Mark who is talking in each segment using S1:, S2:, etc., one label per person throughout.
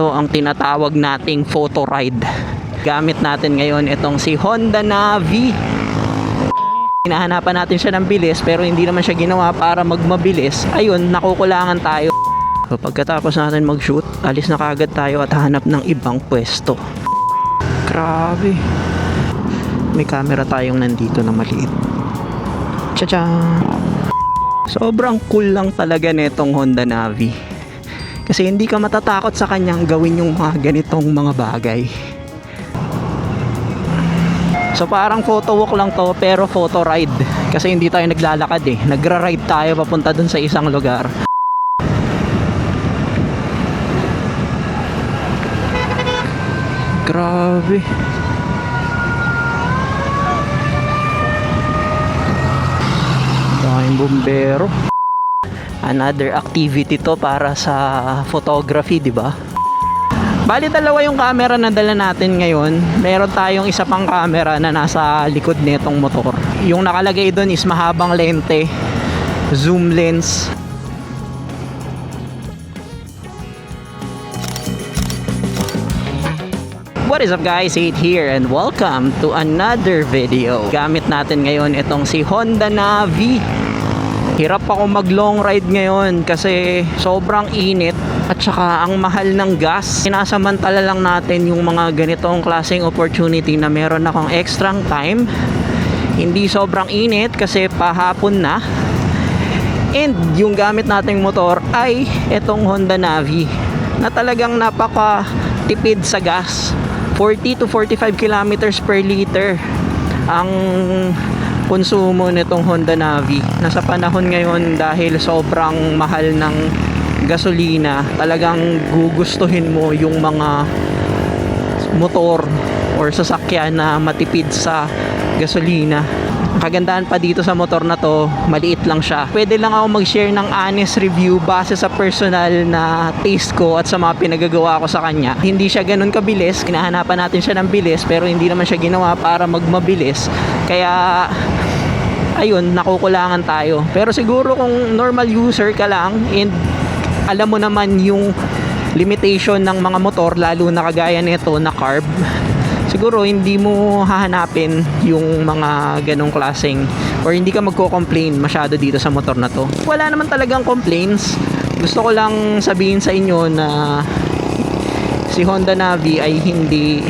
S1: Ito ang tinatawag nating photo ride. Gamit natin ngayon itong si Honda Navi. Hinahanapan natin siya ng bilis pero hindi naman siya ginawa para magmabilis. Ayun, nakukulangan tayo. So, pagkatapos natin mag-shoot, alis na kagad tayo at hanap ng ibang pwesto. Grabe. May camera tayong nandito na maliit. Tcha-tcha! Sobrang cool lang talaga nitong Honda Navi. Kasi hindi ka matatakot sa kanyang gawin yung mga ganitong mga bagay. So parang photo walk lang to pero photo ride. Kasi hindi tayo naglalakad eh. Nagra-ride tayo papunta dun sa isang lugar. Grabe. Daming bumbero. Another activity to para sa photography, di ba? Bali dalawa yung camera na dala natin ngayon. Meron tayong isa pang camera na nasa likod nitong motor. Yung nakalagay doon is mahabang lente, zoom lens. What is up guys, Ade here and welcome to another video. Gamit natin ngayon itong si Honda Navi. Hirap ako mag long ride ngayon kasi sobrang init at saka ang mahal ng gas. Sinasamantala lang natin yung mga ganitong klaseng opportunity na meron akong extra time. Hindi sobrang init kasi pahapon na. And yung gamit nating motor ay itong Honda Navi na talagang napaka tipid sa gas. 40 to 45 kilometers per liter ang konsumo nitong Honda Navi. Nasa panahon ngayon dahil sobrang mahal ng gasolina, talagang gugustuhin mo yung mga motor or sasakyan na matipid sa gasolina. Ang kagandahan pa dito sa motor na to, maliit lang siya. Pwede lang ako mag-share ng honest review base sa personal na taste ko at sa mga pinagagawa ko sa kanya. Hindi siya ganun kabilis. Kinahanapan natin siya ng bilis pero hindi naman siya ginawa para magmabilis. Kaya ayun, nakukulangan tayo. Pero siguro kung normal user ka lang and alam mo naman yung limitation ng mga motor, lalo na kagaya nito na carb, siguro hindi mo hahanapin yung mga ganong klaseng or hindi ka magko-complain masyado dito sa motor na to. Wala naman talagang complaints. Gusto ko lang sabihin sa inyo na si Honda Navi ay hindi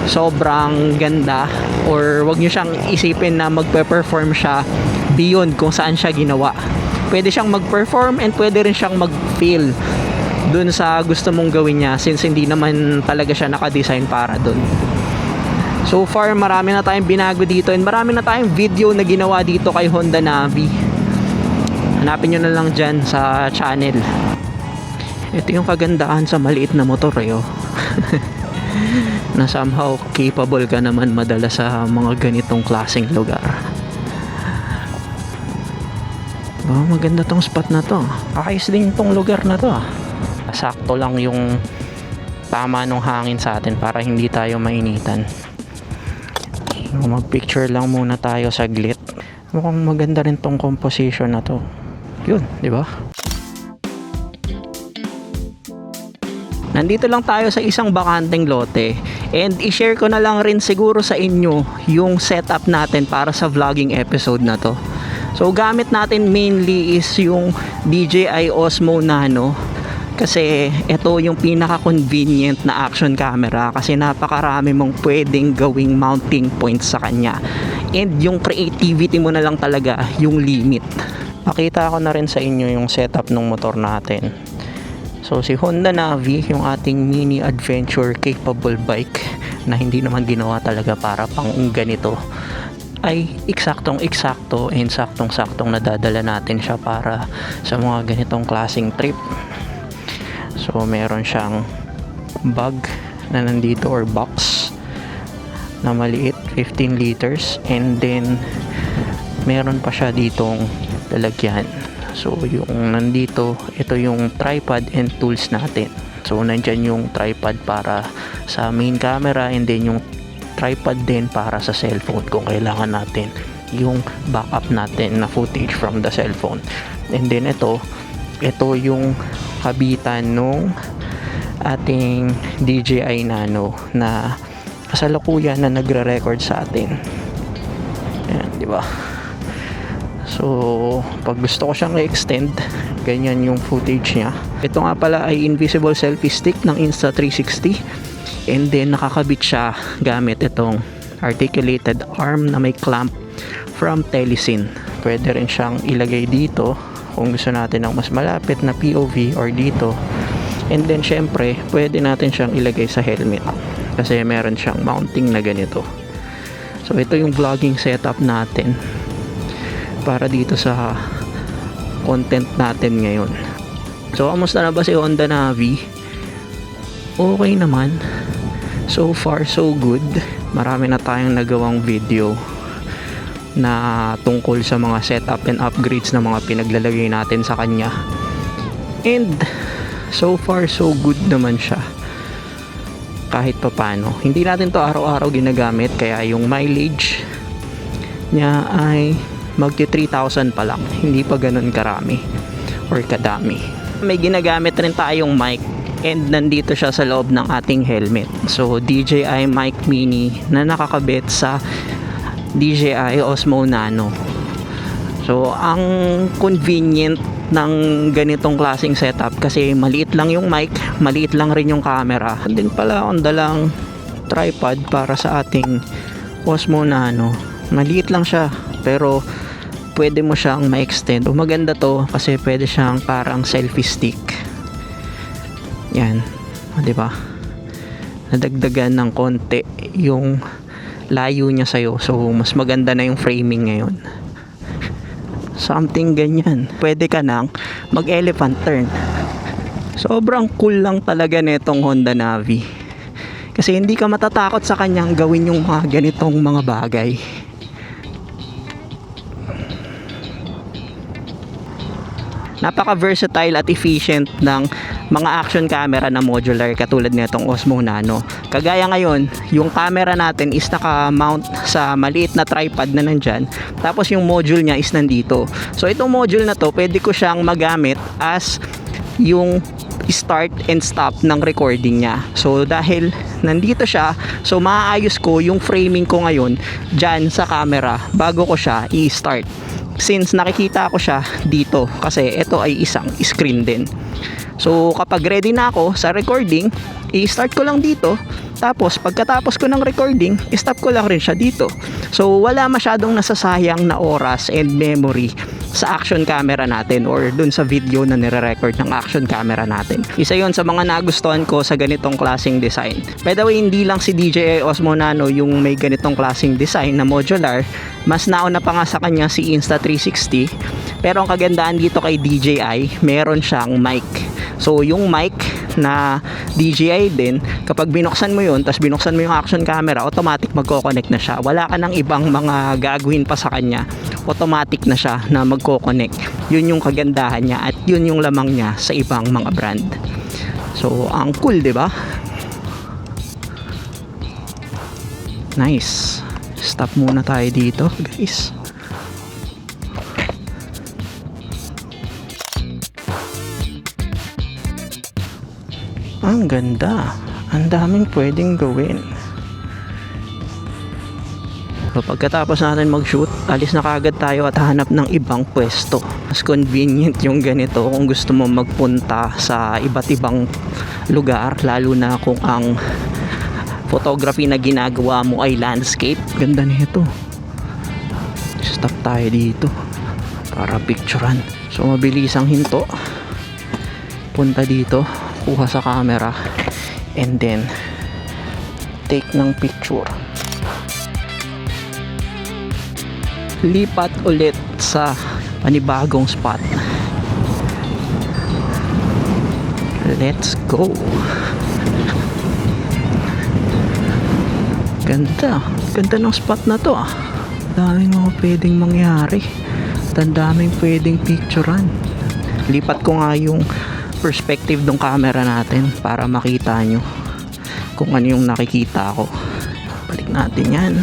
S1: sobrang ganda or wag nyo siyang isipin na magpe-perform siya beyond kung saan siya ginawa. Pwede siyang mag-perform and pwede rin siyang mag-feel dun sa gusto mong gawin niya since hindi naman talaga siya nakadesign para dun. So far, marami na tayong binago dito and marami na tayong video na ginawa dito kay Honda Navi. Hanapin nyo na lang dyan sa channel. Ito yung kagandahan sa maliit na motor na somehow capable ka naman madala sa mga ganitong klaseng lugar. Oh, maganda tong spot na to. Ayos din tong lugar na to. Sakto lang yung tama nung hangin sa atin para hindi tayo mainitan. Mag-picture lang muna tayo saglit. Mukhang maganda rin tong composition na to. Yun, di ba? Nandito lang tayo sa isang bakanteng lote and i-share ko na lang rin siguro sa inyo yung setup natin para sa vlogging episode na to. So gamit natin mainly is yung DJI Osmo Nano. Kasi ito yung pinaka-convenient na action camera kasi napakarami mong pwedeng gawing mounting points sa kanya. And yung creativity mo na lang talaga yung limit. Pakita ko na rin sa inyo yung setup ng motor natin. So si Honda Navi, yung ating mini adventure capable bike na hindi naman ginawa talaga para pang ganito, ay eksaktong-eksakto and saktong-saktong nadadala natin siya para sa mga ganitong klaseng trip. So meron siyang bag na nandito or box na maliit, 15 liters, and then meron pa siya ditong lalagyan. So yung nandito, ito yung tripod and tools natin. So nandyan yung tripod para sa main camera and then yung tripod din para sa cellphone kung kailangan natin yung backup natin na footage from the cellphone. And then ito yung kabitan nung ating DJI Nano na kasalukuyan na nagre-record sa atin. Ayan, di ba? So, pag gusto ko siyang i-extend, ganyan yung footage niya. Ito nga pala ay invisible selfie stick ng Insta360, and then nakakabit siya gamit itong articulated arm na may clamp from Telesin. Pwede rin siyang ilagay dito kung gusto natin ng mas malapit na POV or dito. And then syempre, pwede natin siyang ilagay sa helmet kasi meron siyang mounting na ganito. So ito yung vlogging setup natin para dito sa content natin ngayon. So kamusta na ba si Honda Navi? Okay naman. So far so good. Marami na tayong nagawang video na tungkol sa mga setup and upgrades na mga pinaglalagay natin sa kanya. And so far so good naman siya kahit papano. Hindi natin to araw-araw ginagamit kaya yung mileage niya ay magti 3,000 pa lang, hindi pa ganun karami or kadami. May ginagamit rin tayong mic and nandito siya sa loob ng ating helmet. So DJI Mic Mini na nakakabit sa DJI Osmo Nano. So ang convenient ng ganitong klaseng setup kasi maliit lang yung mic, maliit lang rin yung camera. Din pala akong dalang tripod para sa ating Osmo Nano. Maliit lang siya pero pwede mo siyang ma-extend. Maganda to kasi pwede siyang parang selfie stick. Yan, di ba? Nadagdagan ng konti yung layo niya sa'yo. So mas maganda na yung framing ngayon. Something ganyan. Pwede ka nang mag-elephant turn. Sobrang cool lang talaga nitong Honda Navi. Kasi hindi ka matatakot sa kanyang gawin yung mga ganitong mga bagay. Napaka-versatile at efficient ng mga action camera na modular katulad nitong Osmo Nano. Kagaya ngayon, yung camera natin is naka-mount sa maliit na tripod na nandyan. Tapos yung module niya is nandito. So itong module na to, pwede ko siyang magamit as yung start and stop ng recording niya. So dahil nandito siya, so maaayos ko yung framing ko ngayon dyan sa camera bago ko siya i-start. Since nakikita ko siya dito kasi ito ay isang screen din. So kapag ready na ako sa recording, i-start ko lang dito. Tapos pagkatapos ko ng recording, i-stop ko lang rin siya dito. So wala masyadong nasasayang na oras and memory sa action camera natin or dun sa video na nire-record ng action camera natin. Isa yon sa mga nagustuhan ko sa ganitong klaseng design. By the way, hindi lang si DJI Osmo Nano yung may ganitong klaseng design na modular. Mas nauna pa nga sa kanya si Insta360. Pero ang kagandahan dito kay DJI, meron siyang mic. So yung mic na DJI din, kapag binuksan mo yun, tapos binuksan mo yung action camera, automatic magko-connect na siya. Wala ka ng ibang mga gagawin pa sa kanya. Automatic na siya na magko-connect. Yun yung kagandahan niya at yun yung lamang niya sa ibang mga brand. So ang cool, di ba? Nice. Stop muna tayo dito, guys. Ang ganda. Ang daming pwedeng gawin. So, pagkatapos natin mag-shoot, alis na kagad tayo at hanap ng ibang pwesto. Mas convenient yung ganito kung gusto mo magpunta sa iba't ibang lugar, lalo na kung ang photography na ginagawa mo ay landscape. Ganda nito. Stop tayo dito para picturean. So mabilis ang hinto. Punta dito, kuha sa camera, and then take ng picture. Lipat ulit sa panibagong spot. Let's go. Ganda. Ganda ng spot na to ah. Daming mga pwedeng mangyari. At ang daming pwedeng picturean. Lipat ko nga yung perspective ng camera natin para makita nyo kung ano yung nakikita ko. Balik natin yan.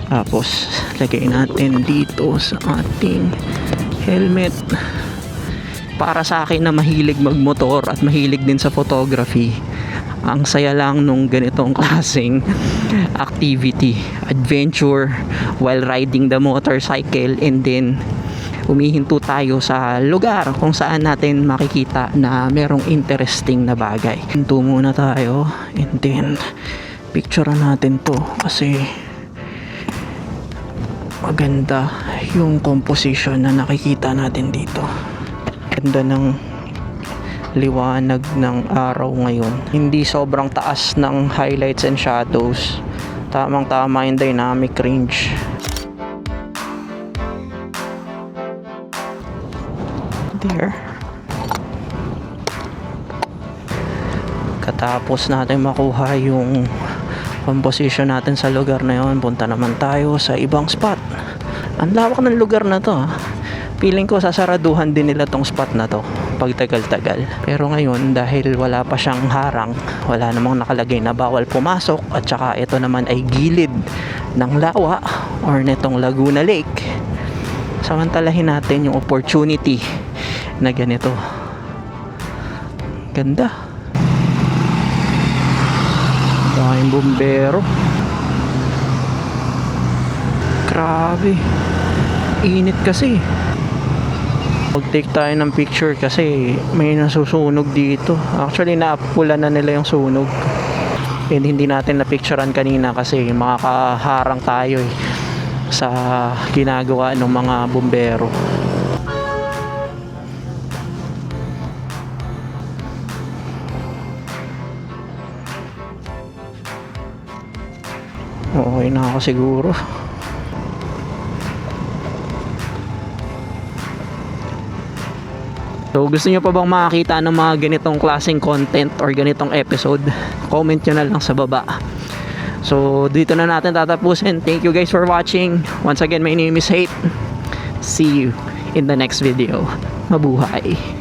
S1: Tapos lagay natin dito sa ating helmet. para sa akin na mahilig magmotor at mahilig din sa photography, ang saya lang nung ganitong klaseng activity, adventure while riding the motorcycle, and then humihinto tayo sa lugar kung saan natin makikita na merong interesting na bagay. Hinto muna tayo and then picturean natin to kasi maganda yung composition na nakikita natin dito. Ganda ng liwanag ng araw ngayon. Hindi sobrang taas ng highlights and shadows. Tamang tama yung dynamic range. There. Katapos natin makuha yung composition natin sa lugar na yun, punta naman tayo sa ibang spot. Ang lawak ng lugar na to. Feeling ko sasaraduhan din nila tong spot na to pagtagal-tagal. Pero ngayon, dahil wala pa siyang harang, wala namang nakalagay na bawal pumasok, at saka ito naman ay gilid ng lawa or netong Laguna Lake, samantalahin natin yung opportunity na ganito. Ganda. Daming bumbero. Grabe. Init kasi. Mag-take tayo ng picture kasi may nasusunog dito. Actually, naapula na nila yung sunog. And hindi natin na-picturean kanina kasi makakaharang tayo sa ginagawa ng mga bumbero. Okay na ako siguro. So gusto nyo pa bang makakita ng mga ganitong klaseng content or ganitong episode? Comment nyo na lang sa baba. So dito na natin tatapusin. Thank you guys for watching. Once again, my name is Hate. See you in the next video. Mabuhay.